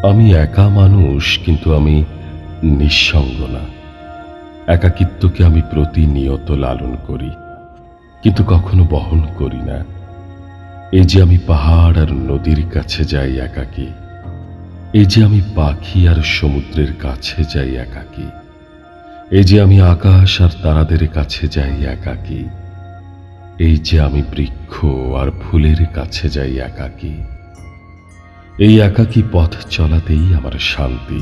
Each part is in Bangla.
আমি একা মানুষ, কিন্তু আমি নিঃসঙ্গ না। একাকিত্বকে আমি প্রতিনিয়ত লালন করি, কিন্তু কখনো বহন করি না। এই যে আমি পাহাড় আর নদীর কাছে যাই একাকী, এই যে আমি পাখি আর সমুদ্রের কাছে যাই একাকী, এই যে আমি আকাশ আর তারাদের কাছে যাই একাকী, এই যে আমি বৃক্ষ আর ফুলের কাছে যাই একাকী। এই একাকী পথ চলাতেই আমার শান্তি।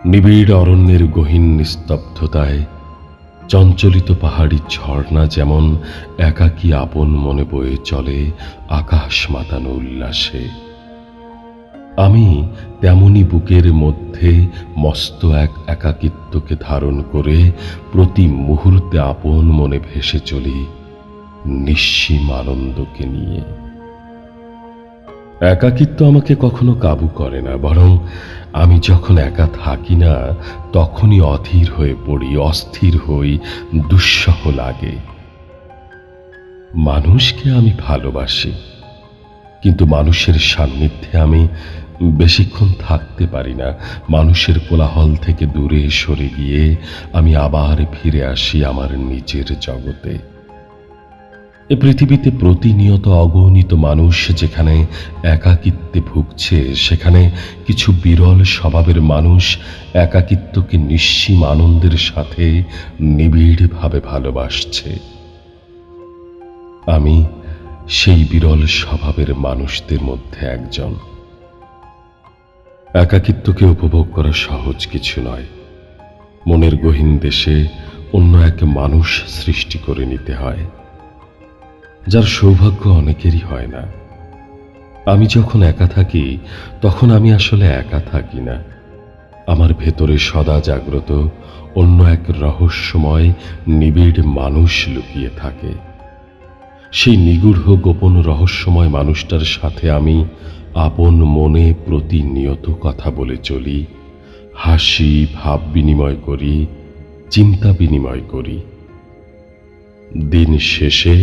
নিবিড় অরণ্যের গহীন নিস্তব্ধতায় চঞ্চলিত পাহাড়ি ঝর্ণা যেমন একাকী আপন মনে বয়ে চলে আকাশ মাতানো উল্লাসে, আমি তেমনি বুকের মধ্যে মস্ত এক একাকিত্বকে ধারণ করে প্রতি মুহূর্তে আপন মনে ভেসে চলি নিঃসীম আনন্দকে নিয়ে। একাকিত্ব আমাকে কখনো কাবু করে না, বরং আমি যখন একা থাকি না, তখনই অধীর হয়ে পড়ি, অস্থির হই, দুঃসহ লাগে। মানুষকে আমি ভালোবাসি, কিন্তু মানুষের সান্নিধ্যে আমি বেশিক্ষণ থাকতে পারি না। মানুষের কোলাহল থেকে দূরে সরে গিয়ে আমি আবার ফিরে আসি আমার নিজের জগতে। এ পৃথিবীতে প্রতিনিয়ত অগণিত মানুষ যেখানে একাকিত্বে ভুগছে, সেখানে কিছু বিরল স্বভাবের মানুষ একাকিত্বকে নিঃসীম আনন্দের সাথে নিবিড়ভাবে ভালোবাসছে। আমি সেই বিরল স্বভাবের মানুষদের মধ্যে একজন। একাকিত্বকে উপভোগ করা সহজ কিছু নয়। মনের গহীন দেশে অন্য এক মানুষ সৃষ্টি করে নিতে হয়, যার সৌভাগ্য অনেকেরই হয় না। আমি যখন একা থাকি, তখন আমি আসলে একা থাকি না। আমার ভেতরে সদা জাগ্রত অন্য এক রহস্যময় নিবিড় মানুষ লুকিয়ে থাকে। সেই নিগূঢ় গোপন রহস্যময় মানুষটার সাথে আমি আপন মনে প্রতিনিয়ত কথা বলে চলি, হাসি, ভাব বিনিময় করি, চিন্তা বিনিময় করি। দিন শেষে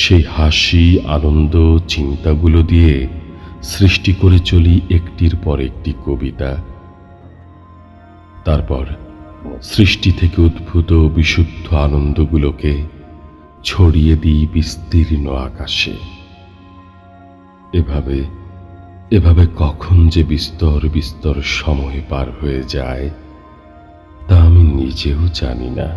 সেই হাসি, আনন্দ, চিন্তাগুলো দিয়ে সৃষ্টি করে চলি একটির পর একটি কবিতা। তারপর সৃষ্টি থেকে উদ্ভূত বিশুদ্ধ আনন্দগুলোকে ছড়িয়ে দিই বিস্তীর্ণ আকাশে। এভাবে এভাবে কখন যে বিস্তর বিস্তর সময় পার হয়ে যায়, তা আমি নিজেও জানি না।